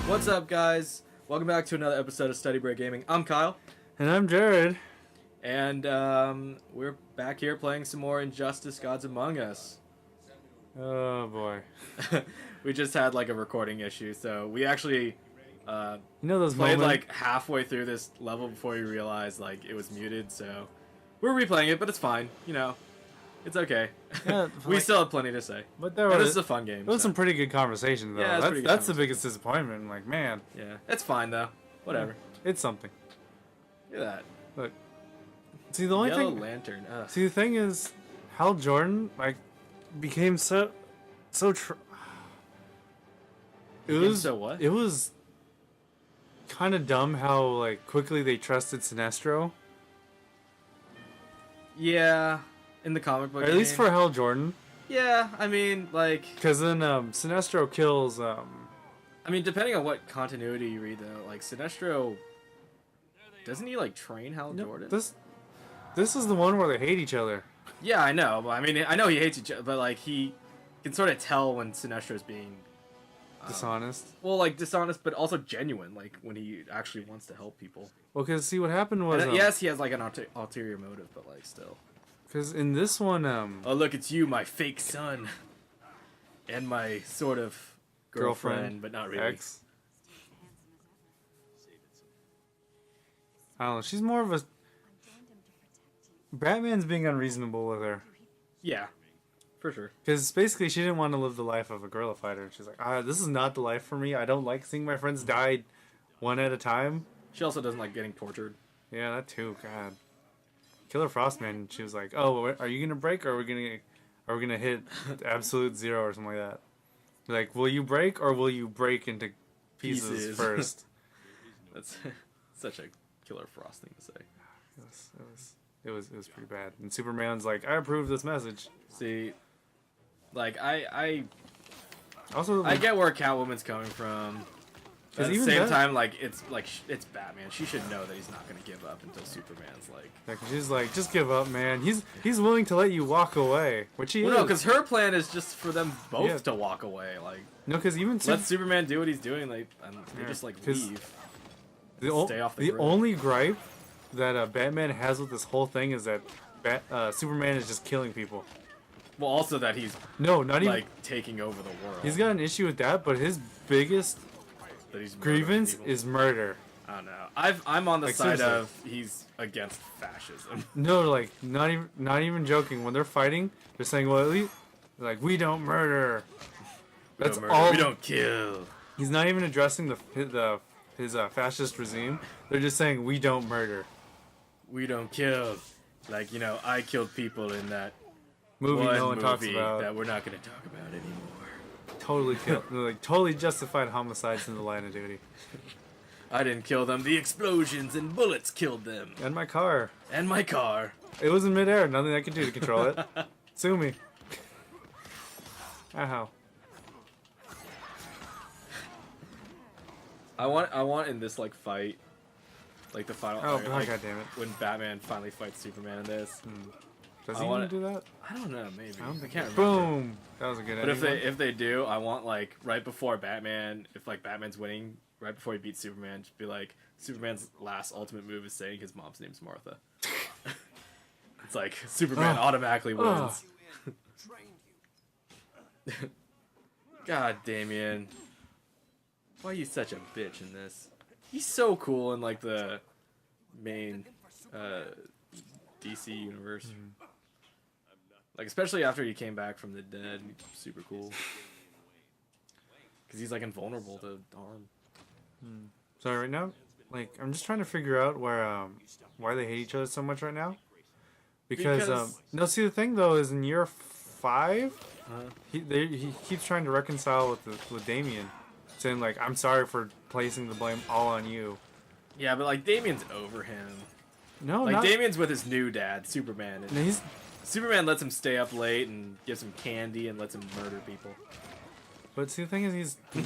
What's up, guys? Welcome back to another episode of StudyBreakGaming. I'm Kyle. And I'm Jared. And we're back here playing some more Injustice Gods Among Us. Oh boy. We just had like a recording issue, so we actually those played moments? like halfway through this level before we realized like it was muted, so we're replaying it, but it's fine, you know. It's okay. Yeah, We still have plenty to say. But this is a fun game. There was some pretty good conversation though. Yeah, that's the biggest disappointment. Like, man. Yeah, it's fine though. Whatever. It's something. Look at that. Look. See, the only Yellow thing. Lantern. Ugh. See, the thing is, Hal Jordan like became so. It was so what? It was kind of dumb how like quickly they trusted Sinestro. Yeah, in the comic book. Or at least for Hal Jordan. Yeah, I mean, like... Because then Sinestro kills... I mean, depending on what continuity you read, though, like, Sinestro... Doesn't he, like, train Hal Jordan? This is the one where they hate each other. Yeah, I know. But I mean, I know he hates each other, but, like, he can sort of tell when Sinestro's being... Dishonest? Well, like, dishonest, but also genuine, like, when he actually wants to help people. Well, because, see, what happened was... yes, he has, like, an ulterior motive, but, like, still... Because in this one, oh, look, it's you, my fake son. And my sort of girlfriend, but not really. Ex. I don't know, she's more of a... Batman's being unreasonable with her. Yeah, for sure. Because basically she didn't want to live the life of a guerrilla fighter. She's like, this is not the life for me. I don't like seeing my friends die one at a time. She also doesn't like getting tortured. Yeah, that too, God. Killer Frostman, she was like, "Oh, are you gonna break, or are we gonna hit absolute zero or something like that?" Like, will you break, or will you break into pieces first? That's such a Killer Frost thing to say. It was pretty bad. And Superman's like, "I approve this message." See, like I also I get where Catwoman's coming from. At the same time, like it's Batman. She should know that he's not gonna give up until Superman's like. She's like, just give up, man. He's willing to let you walk away, which he is. No, because her plan is just for them both to walk away. Like, no, because even let Superman do what he's doing. Like, and they just like leave. Stay off the grid. Only gripe that Batman has with this whole thing is that Superman is just killing people. Well, also that he's not even like taking over the world. He's got an issue with that, but his biggest grievance is murder. I don't know. I'm on the side of he's against fascism. No, like not even joking. When they're fighting, they're saying, "Well, at least like we don't murder." That's all. We don't kill. He's not even addressing his fascist regime. They're just saying we don't murder. We don't kill. Like, you know, I killed people in that movie no one talks about that we're not going to talk about anymore. Totally killed, like totally justified homicides in the line of duty. I didn't kill them. The explosions and bullets killed them. And my car. And my car. It was in midair. Nothing I could do to control it. Sue me. Ow. I want in this like fight, like the final. Oh, like, God damn it! When Batman finally fights Superman in this. Does he even do that? I don't know. Maybe. I can't remember. Boom. That was a good. But if they do, I want like right before Batman, if like Batman's winning, right before he beats Superman, just be like Superman's last ultimate move is saying his mom's name's Martha. It's like Superman automatically wins. God, Damian. Why are you such a bitch in this? He's so cool in like the main DC universe. Like, especially after he came back from the dead. Super cool. Because he's, like, invulnerable to harm. So right now, like, I'm just trying to figure out why they hate each other so much right now. Because no, see, the thing, though, is in year 5, he keeps trying to reconcile with Damian. Saying, like, I'm sorry for placing the blame all on you. Yeah, but, like, Damian's over him. No, like, Damian's with his new dad, Superman. And Superman lets him stay up late and gives him candy and lets him murder people. But see, the thing is, he's...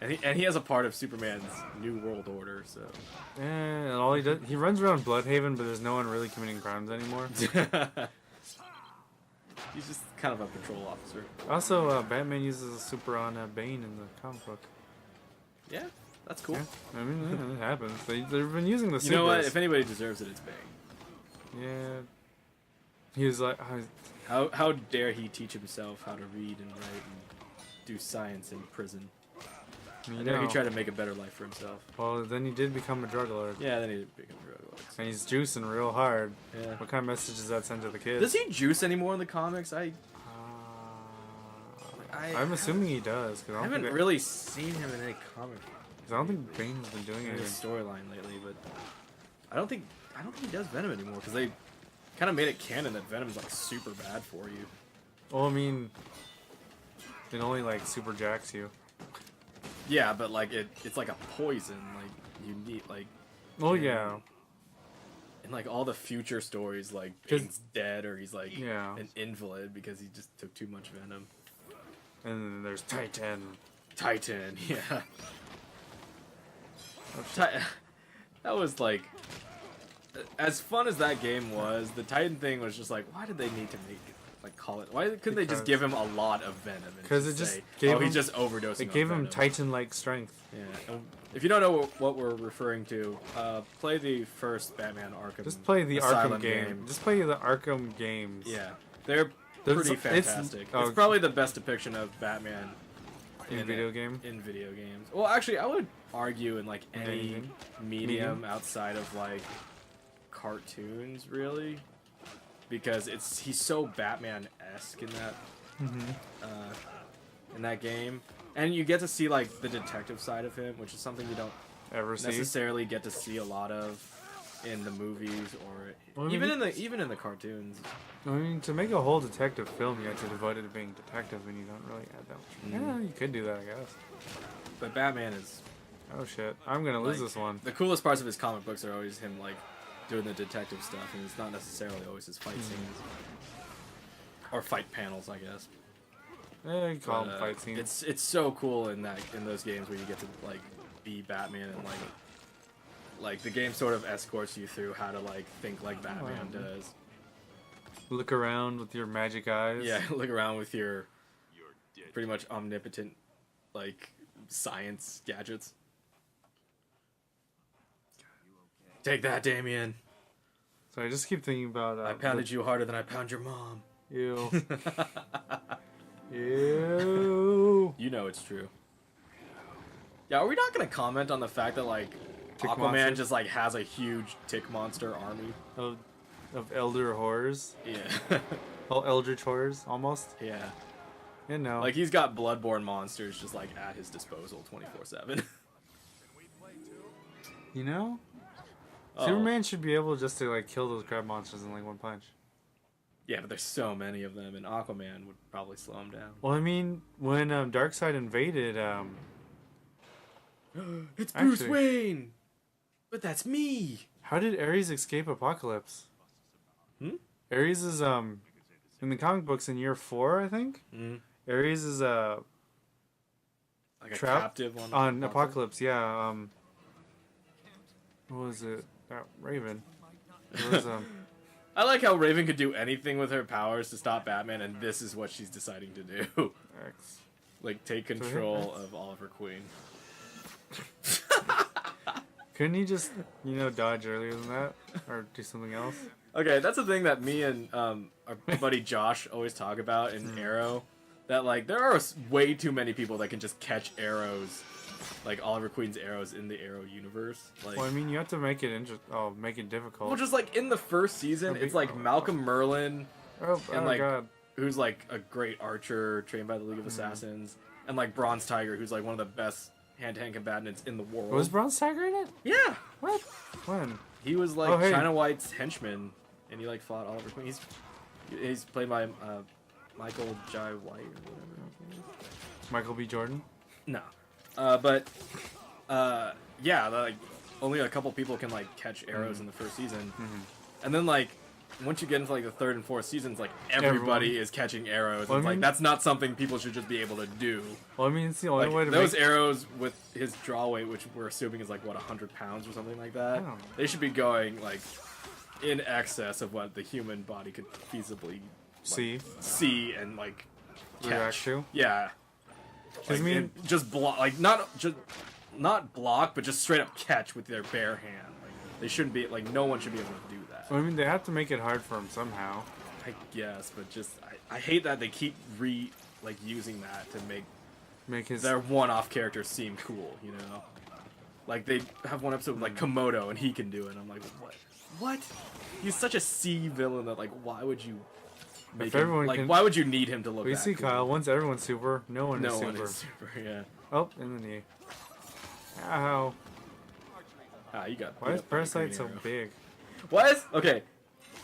and he has a part of Superman's New World Order, so... And all he does... He runs around Bloodhaven, but there's no one really committing crimes anymore. He's just kind of a patrol officer. Also, Batman uses a super on Bane in the comic book. Yeah, that's cool. Yeah. I mean, it happens. They've been using the supers. You know what? If anybody deserves it, it's Bang. Yeah. He was like, how dare he teach himself how to read and write and do science in prison? I dare he tried to make a better life for himself. Well, then he did become a drug lord. Yeah, then he did become a drug lord. And he's juicing real hard. Yeah. What kind of message does that send to the kids? Does he juice anymore in the comics? I'm assuming he does. Cause I haven't really seen him in any comic. I don't think Bane's been doing in anything. his storyline lately, but I don't think he does Venom anymore because they kind of made it canon that Venom's like super bad for you. Well, I mean, it only like super jacks you. Yeah, but like it's like a poison. Like you need like. Oh yeah. In like all the future stories, like Bane's dead or he's like an invalid because he just took too much Venom. And then there's Titan. Titan, yeah. That was like, as fun as that game was, the Titan thing was just like, why did they need to call it? Why couldn't they just give him a lot of Venom? Because it just gave him, he just overdosing. It gave him Titan-like strength. Yeah. If you don't know what we're referring to, play the first Batman Arkham. Just play the Asylum Arkham game. Just play the Arkham games. Yeah, they're pretty fantastic. It's probably the best depiction of Batman in video game. In video games. Well, actually, I would argue in like any medium outside of like cartoons, really, because he's so Batman-esque in that game, and you get to see like the detective side of him, which is something you don't necessarily get to see a lot of in the movies or even in the cartoons. I mean, to make a whole detective film, you have to devote it to being detective, and you don't really add that much. Yeah, you could do that, I guess. But Batman is. Oh shit! I'm gonna lose this one. The coolest parts of his comic books are always him like doing the detective stuff, and it's not necessarily always his fight scenes or fight panels, I guess. Yeah, you call them fight scenes. It's so cool in those games where you get to like be Batman and like the game sort of escorts you through how to like think like Batman does. Look around with your magic eyes. Yeah, look around with your pretty much omnipotent like science gadgets. Take that, Damien. So I just keep thinking about. I pounded you harder than I pound your mom. Ew. Ew. You know it's true. Yeah, are we not gonna comment on the fact that like Aquaman just like has a huge tick monster army of elder horrors? Yeah. All eldritch horrors, almost. Yeah. You know. Like he's got bloodborne monsters just like at his disposal 24/7. You know? Superman should be able just to like kill those crab monsters in like one punch. Yeah, but there's so many of them, and Aquaman would probably slow him down. Well, I mean, when Darkseid invaded, it's Bruce Wayne, but that's me. How did Ares escape Apocalypse? Ares is in the comic books in year 4, I think. Ares is like a captive on Apocalypse. Yeah. What was it? Raven. It was I like how Raven could do anything with her powers to stop Batman, and this is what she's deciding to do. X. Like, take control of Oliver Queen. Couldn't he just, dodge earlier than that? Or do something else? Okay, that's the thing that me and our buddy Josh always talk about in Arrow. That, like, there are way too many people that can just catch arrows, like Oliver Queen's arrows in the Arrow universe. Like, well, I mean, you have to make it make it difficult. Well, just like in the first season, it's like Malcolm Merlin, God. who's like a great archer trained by the League of Assassins, and like Bronze Tiger, who's like one of the best hand-to-hand combatants in the world. Was Bronze Tiger in it? Yeah. What? When? He was like China White's henchman, and he like fought Oliver Queen. He's played by Michael Jai White or whatever. Michael B. Jordan? No. Yeah, like only a couple people can like catch arrows in the first season, and then like once you get into like the third and fourth seasons, like everybody is catching arrows. Well, like that's not something people should just be able to do. Well, I mean, it's the only way to those arrows with his draw weight, which we're assuming is like what 100 pounds or something like that. They should be going like in excess of what the human body could feasibly see and like catch. React to. Yeah. Like, I mean, just block, like not just not block, but just straight up catch with their bare hand. Like, they shouldn't be like no one should be able to do that. Well, I mean, they have to make it hard for him somehow. I guess, but just I hate that they keep using that to make His their one-off character seem cool. You know, like they have one episode with like Komodo and he can do it. And I'm like, what? What? He's such a C villain that like why would you make him, like why would you need him to look? We see cool? Kyle. Once everyone's super, no one is super. No one is super. Yeah. Oh, in the knee. Ow. Ah, you got. Why is Parasite so big? What? Okay.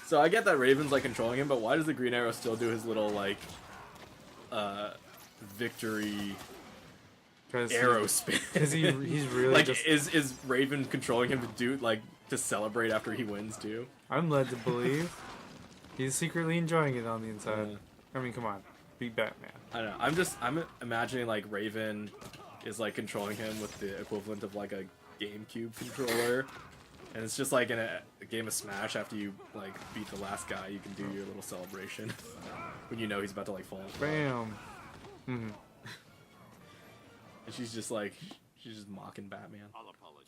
So I get that Raven's like controlling him, but why does the Green Arrow still do his little like victory arrow spin? Because he's really like just... is Raven controlling him to do like to celebrate after he wins too? I'm led to believe he's secretly enjoying it on the inside. I mean, come on, be Batman. I don't know. I'm imagining like Raven is like controlling him with the equivalent of like a GameCube controller. And it's just like in a game of Smash, after you like beat the last guy, you can do your little celebration when you know he's about to like fall. Bam. And she's just mocking Batman.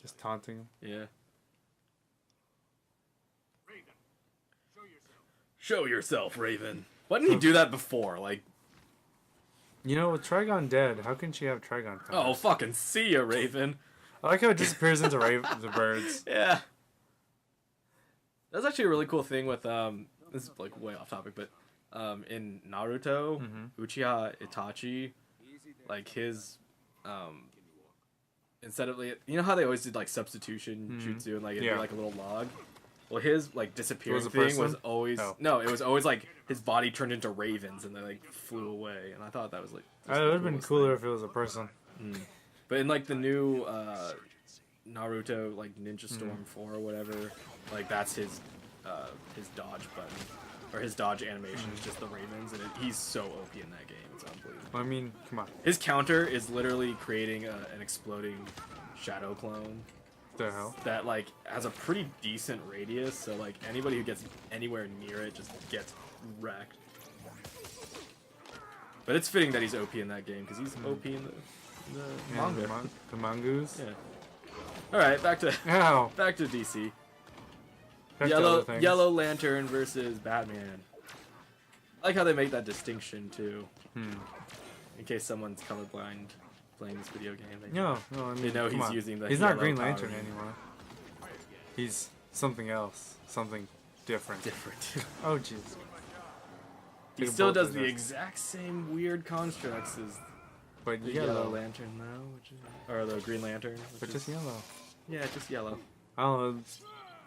Just taunting him. Yeah. Show yourself, Raven. Why didn't he do that before? Like, you know, with Trigon dead, how can she have Trigon powers? Oh, fucking see ya, Raven. I like how it disappears into the birds. Yeah. That's actually a really cool thing with this is like way off topic, but in Naruto, Uchiha Itachi, like his instead of like, you know how they always did like substitution jutsu and like it'd be like a little log. Well, his like disappearing thing was always no, it was always like his body turned into ravens and they like flew away, and I thought that was like it would have been cooler if it was a person. But in like the new Naruto like Ninja Storm 4 or whatever, like that's his dodge button or his dodge animation is just the ravens, and he's so OP in that game. It's unbelievable. I mean, come on. His counter is literally creating an exploding shadow clone. The hell? That like has a pretty decent radius, so like anybody who gets anywhere near it just gets wrecked. But it's fitting that he's OP in that game because he's OP in the manga. The mongoose. Yeah. All right, back to DC. Yellow Lantern versus Batman. I like how they make that distinction too. In case someone's colorblind playing this video game. No, I mean, they know he's using the. He's not Green Lantern anymore. He's something else, something different. Oh Jesus. He still does the exact same weird constructs as the Yellow Lantern now, or the Green Lantern. But just yellow. Yeah, just yellow. I don't know.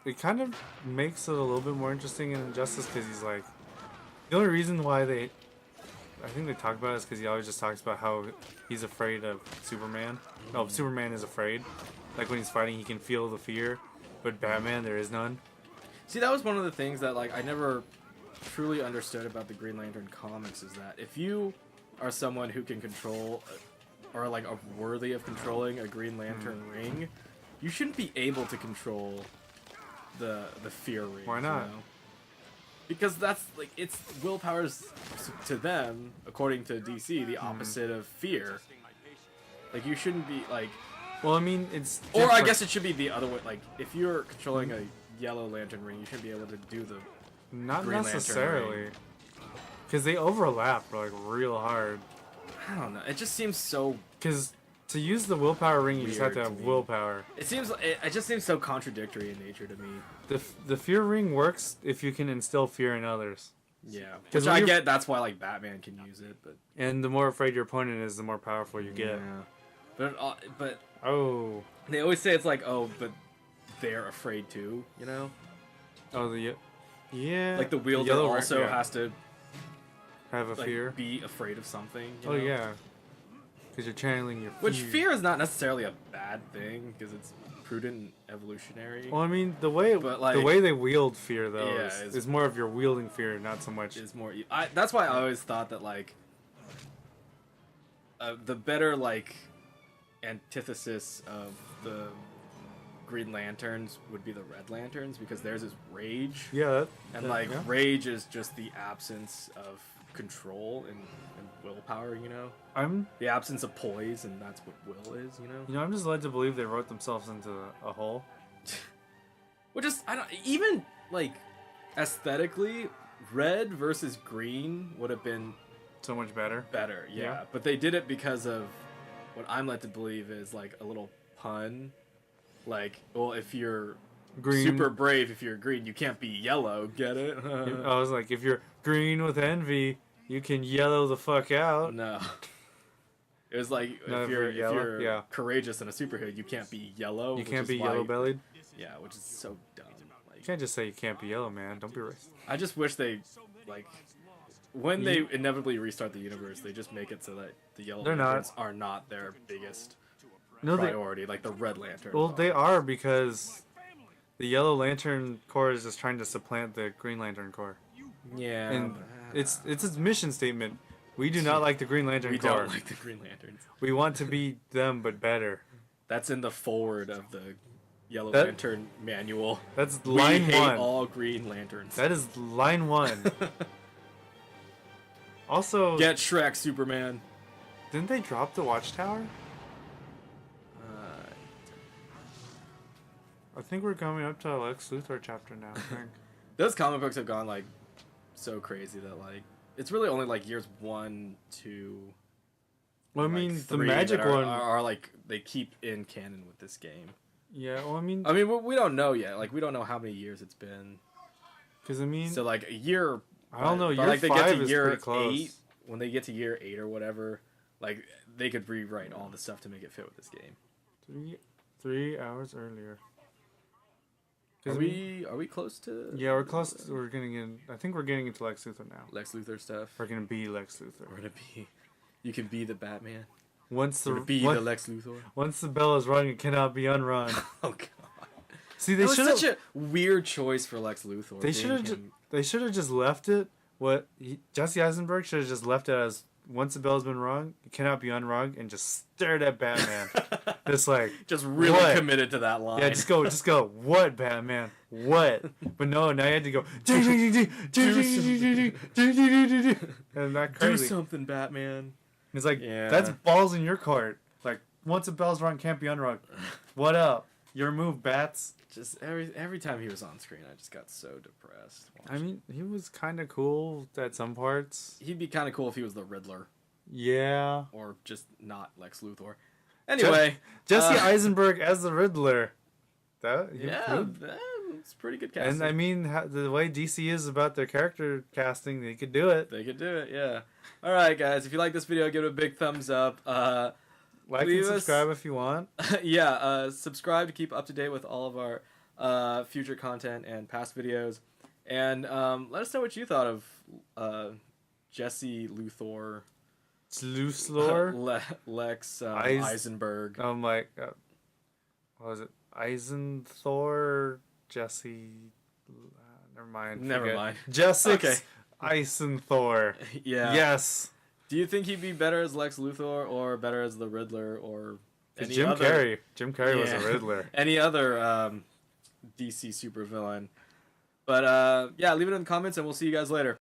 It kind of makes it a little bit more interesting in Injustice because he's like, the only reason why I think they talk about it is because he always just talks about how he's afraid of Superman. No, Superman is afraid. Like when he's fighting, he can feel the fear, but Batman, there is none. See, that was one of the things that like I never truly understood about the Green Lantern comics, is that if you are someone who can control or like are worthy of controlling a Green Lantern ring, you shouldn't be able to control the fear ring. Why not? You know? Because that's like its willpower's to them, according to DC, the opposite of fear. Like you shouldn't be like. Well, I mean, it's. Or I guess it should be the other way. Like if you're controlling a Yellow Lantern ring, you shouldn't be able to do the. Not Green necessarily. Because they overlap like real hard. I don't know. It just seems so. Because to use the willpower ring, you just have to have willpower. It just seems so contradictory in nature to me. The fear ring works if you can instill fear in others. Yeah, which I get. That's why like Batman can use it, but. And the more afraid your opponent is, the more powerful you get. But. Oh. They always say it's like, oh, but they're afraid too, you know. Oh, yeah. Like the wielder also has to have a fear, be afraid of something. You know? Yeah, because you're channeling your fear. Which fear is not necessarily a bad thing because it's prudent and evolutionary. Well, I mean the way they wield fear though is more of your wielding fear, not so much. It's more. That's why I always thought that like the better like antithesis of the Green Lanterns would be the Red Lanterns because theirs is rage. Yeah. And rage is just the absence of control and willpower, you know? The absence of poise, and that's what will is, you know? You know, I'm just led to believe they wrote themselves into a hole. Well, just, I don't, even, like, aesthetically, red versus green would have been so much better. Yeah. But they did it because of what I'm led to believe is, like, a little pun. Like, well, if you're green, super brave, if you're green, you can't be yellow, get it? I was like, if you're green with envy, you can yellow the fuck out. No. It was like, if you're courageous and a superhero, you can't be yellow. You can't be yellow-bellied? Yeah, which is so dumb. Like, you can't just say you can't be yellow, man. Don't be racist. I just wish they, like, when they inevitably restart the universe, they just make it so that the Yellow Lanterns are not their biggest priority, like the Red Lantern. Well, they are, because the Yellow Lantern Corps is just trying to supplant the Green Lantern Corps. Yeah. And it's its mission statement. We do not like the Green Lantern Corps. We don't like the Green Lanterns. We want to be them, but better. That's in the forward of the Yellow Lantern manual. That's line 1. We hate all Green Lanterns. That is line 1. Also, get Shrek, Superman. Didn't they drop the Watchtower? I think we're coming up to a Lex Luthor chapter now. I think. Those comic books have gone like so crazy that like it's really only like years 1, 2. Well, I mean, the magic one are like they keep in canon with this game. Yeah, well, I mean, we don't know yet. Like we don't know how many years it's been. Because I mean, so like a year. I don't know. Year like 5 they get to is year pretty close. 8. When they get to year 8 or whatever, like they could rewrite all the stuff to make it fit with this game. 3 hours earlier. Are we close to? Yeah, we're close. We're getting in. I think we're getting into Lex Luthor now. Lex Luthor stuff. We're gonna be Lex Luthor. We're gonna be. You can be the Batman. The Lex Luthor. Once the bell is rung, it cannot be unrung. Oh god. See, they should such a weird choice for Lex Luthor. They should have just left it. Jesse Eisenberg should have just left it as once the bell's been rung, it cannot be unrung, and just stared at Batman. Just like just really committed to that line. Yeah, just go. What, Batman? What? But no, now you had to go. And that crazy. Do something, Batman. It's like that's balls in your court. Like once the bell's rung, can't be unrung. What up? Your move, Bats. Just every time he was on screen, I just got so depressed. I mean, he was kind of cool at some parts. He'd be kind of cool if he was the Riddler. Yeah. Or just not Lex Luthor. Anyway, Jesse Eisenberg as the Riddler. That's pretty good casting. And I mean, the way DC is about their character casting, they could do it. They could do it, yeah. All right, guys. If you like this video, give it a big thumbs up. Like and subscribe if you want. Subscribe to keep up to date with all of our future content and past videos. And let us know what you thought of Jesse Luthor. Lex Eisenberg. Like, what was it? Eisenthor, Jesse. Never mind. Jesse Eisenthor. Yeah. Yes. Do you think he'd be better as Lex Luthor or better as the Riddler or any Jim other... Carrey. Jim Carrey was a Riddler. Any other DC supervillain. But leave it in the comments and we'll see you guys later.